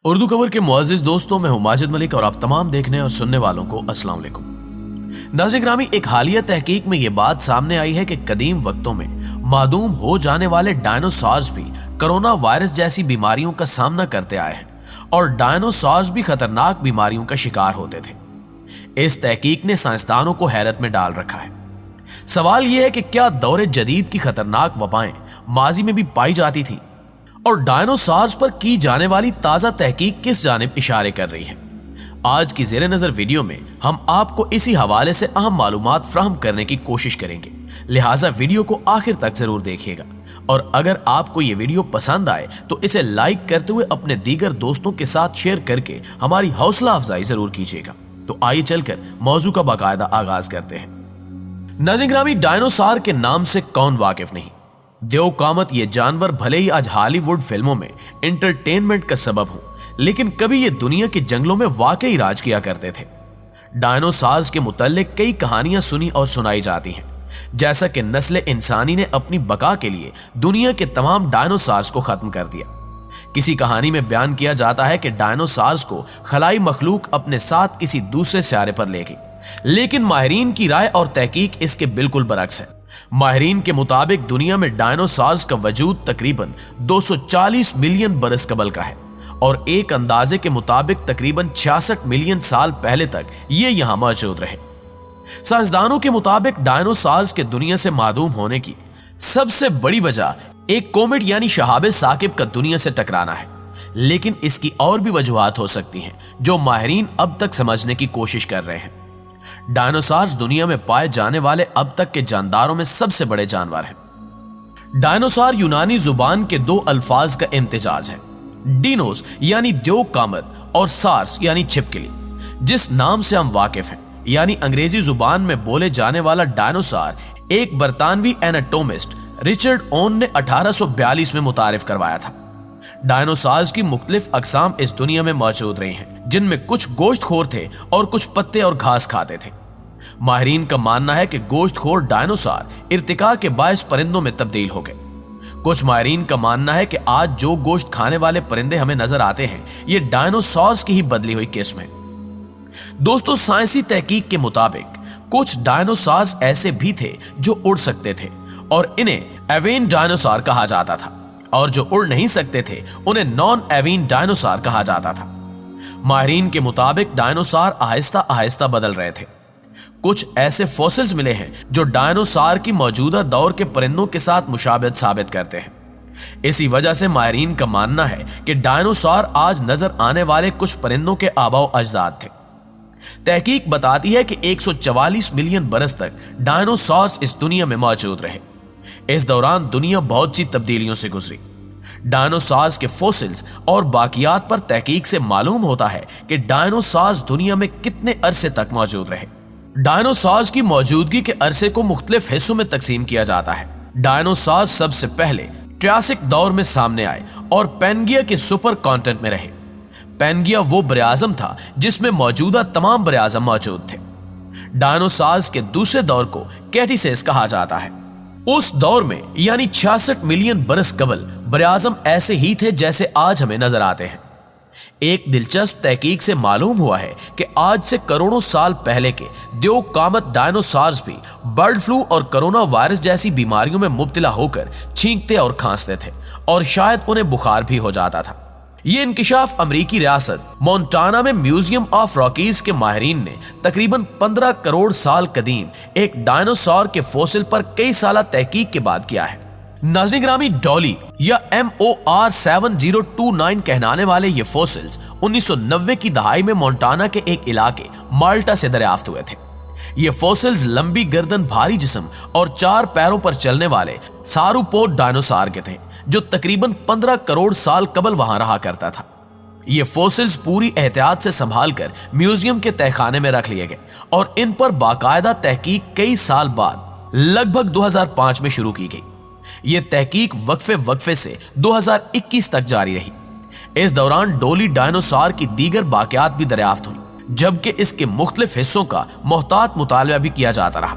اردو خبر کے معزز دوستوں، میں ہوں ماجد ملک اور آپ تمام دیکھنے اور سننے والوں کو السلام علیکم۔ ناظرین گرامی، ایک حالیہ تحقیق میں یہ بات سامنے آئی ہے کہ قدیم وقتوں میں معدوم ہو جانے والے ڈائنوسارز بھی کرونا وائرس جیسی بیماریوں کا سامنا کرتے آئے ہیں اور ڈائنوسارز بھی خطرناک بیماریوں کا شکار ہوتے تھے۔ اس تحقیق نے سائنسدانوں کو حیرت میں ڈال رکھا ہے۔ سوال یہ ہے کہ کیا دور جدید کی خطرناک وبائیں ماضی میں بھی پائی جاتی تھی اور ڈائنوسارز پر کی جانے والی تازہ تحقیق کس جانب اشارے کر رہی ہے؟ آج کی زیر نظر ویڈیو میں ہم آپ کو اسی حوالے سے اہم معلومات فراہم کرنے کی کوشش کریں گے، لہٰذا ویڈیو کو آخر تک ضرور دیکھیے گا، اور اگر آپ کو یہ ویڈیو پسند آئے تو اسے لائک کرتے ہوئے اپنے دیگر دوستوں کے ساتھ شیئر کر کے ہماری حوصلہ افزائی ضرور کیجیے گا۔ تو آئیے چل کر موضوع کا باقاعدہ آغاز کرتے ہیں۔ ناظرین گرامی، ڈائنوسار کے نام سے کون واقف نہیں؟ دیو قامت یہ جانور بھلے ہی آج ہالی ووڈ فلموں میں انٹرٹینمنٹ کا سبب ہوں، لیکن کبھی یہ دنیا کے جنگلوں میں واقعی راج کیا کرتے تھے۔ ڈائنوسارز کے متعلق کئی کہانیاں سنی اور سنائی جاتی ہیں، جیسا کہ نسل انسانی نے اپنی بقا کے لیے دنیا کے تمام ڈائنوسارز کو ختم کر دیا۔ کسی کہانی میں بیان کیا جاتا ہے کہ ڈائنوسارز کو خلائی مخلوق اپنے ساتھ کسی دوسرے سیارے پر لے گئی، لیکن ماہرین کی رائے اور تحقیق اس کے بالکل برعکس ہے۔ ماہرین کے مطابق دنیا میں ڈائنوسارز کا وجود تقریباً 240 ملین برس قبل کا ہے، اور ایک اندازے کے مطابق تقریباً 66 ملین سال پہلے تک یہ یہاں موجود رہے۔ سائنسدانوں کے مطابق ڈائنوسارز کے دنیا سے معدوم ہونے کی سب سے بڑی وجہ ایک کومیٹ یعنی شہاب ثاقب کا دنیا سے ٹکرانا ہے، لیکن اس کی اور بھی وجوہات ہو سکتی ہیں جو ماہرین اب تک سمجھنے کی کوشش کر رہے ہیں۔ ڈائنوسارز دنیا میں پائے جانے والے اب تک کے جانداروں میں سب سے بڑے جانور ہیں۔ ڈائنوسار یونانی زبان کے دو الفاظ کا امتزاج ہے، ڈینوس یعنی دیو قامت اور سارس یعنی چھپکلی، جس نام سے ہم واقف ہیں، یعنی انگریزی زبان میں بولے جانے والا ڈائنوسار ایک برطانوی ایناٹومسٹ رچرڈ اون نے 1842 میں متعارف کروایا تھا۔ ڈائنوسارز کی مختلف اقسام اس دنیا میں موجود رہی ہیں، جن میں کچھ گوشت خور تھے اور کچھ پتے اور گھاس کھاتے تھے۔ ماہرین کا ماننا ہے کہ گوشت خور ڈائنوسار ارتقاء کے باعث پرندوں میں تبدیل ہو گئے۔ کچھ ماہرین کا ماننا ہے کہ آج جو گوشت کھانے والے پرندے ہمیں نظر آتے ہیں، یہ ڈائنوسارز کی ہی بدلی ہوئی قسم ہے۔ دوستو، سائنسی تحقیق کے مطابق کچھ ڈائنوسارز ایسے بھی تھے جو اڑ سکتے تھے اور انہیں ایوین ڈائنوسار کہا جاتا تھا، اور جو اڑ نہیں سکتے تھے انہیں نان ایوین ڈائنوسار کہا جاتا تھا۔ ماہرین کے مطابق ڈائنوسار آہستہ آہستہ بدل رہے تھے۔ کچھ ایسے فوسلز ملے ہیں جو ڈائنوسار کی موجودہ دور کے پرندوں کے ساتھ مشابہت ثابت کرتے ہیں۔ اسی وجہ سے ماہرین کا ماننا ہے کہ ڈائنوسار آج نظر آنے والے کچھ پرندوں کے آباء و اجداد تھے۔ تحقیق بتاتی ہے کہ 144 ملین برس تک ڈائنوسارز اس دنیا میں موجود رہے۔ اس دوران دنیا بہت سی تبدیلیوں سے گزری۔ ڈائنوسارز کے فوسلز اور باقیات پر تحقیق سے معلوم ہوتا ہے کہ ڈائنوسارز دنیا میں کتنے عرصے تک موجود رہے۔ ڈائنوسارز کی موجودگی کے عرصے کو مختلف حصوں میں تقسیم کیا جاتا ہے۔ ڈائنوسارز سب سے پہلے ٹریاسک دور میں سامنے آئے اور پینگیا کے سپر کانٹینٹ میں رہے۔ پینگیا وہ براعظم تھا جس میں موجودہ تمام براعظم موجود تھے۔ ڈائنوسارز کے دوسرے دور کو کیٹیسیس کہا جاتا ہے۔ اس دور میں یعنی 66 ملین برس قبل براعظم ایسے ہی تھے جیسے آج ہمیں نظر آتے ہیں۔ ایک دلچسپ تحقیق سے معلوم ہوا ہے کہ آج سے کروڑوں سال پہلے کے دیو قامت ڈائنوسارز بھی برڈ فلو اور کرونا وائرس جیسی بیماریوں میں مبتلا ہو کر چھینکتے اور کھانستے تھے، اور شاید انہیں بخار بھی ہو جاتا تھا۔ یہ انکشاف امریکی ریاست مونٹانا میں میوزیم آف راکیز کے ماہرین نے تقریباً 15 کروڑ سال قدیم ایک ڈائنوسار کے فوسل پر کئی سالہ تحقیق کے بعد کیا ہے۔ ناظرین گرامی، ڈولی یا MOR 7029 کہلانے والے یہ فوسلز 1990 کی دہائی میں مونٹانا کے ایک علاقے مالٹا سے دریافت ہوئے تھے۔ یہ فوسلز لمبی گردن، بھاری جسم اور 4 پیروں پر چلنے والے ساروپوڈ ڈائنوسار کے تھے، جو تقریباً 15 کروڑ سال قبل وہاں رہا کرتا تھا۔ یہ فوسلز پوری احتیاط سے سنبھال کر میوزیم کے تہخانے میں رکھ لیے گئے، اور ان پر باقاعدہ تحقیق کئی سال بعد لگ بھگ 2005 میں شروع کی گئی۔ یہ تحقیق وقفے سے 2021 تک جاری رہی۔ اس دوران ڈولی ڈائنوسار کی دیگر باقیات بھی دریافت ہوئی، جبکہ اس کے مختلف حصوں کا محتاط مطالعہ بھی کیا جاتا رہا۔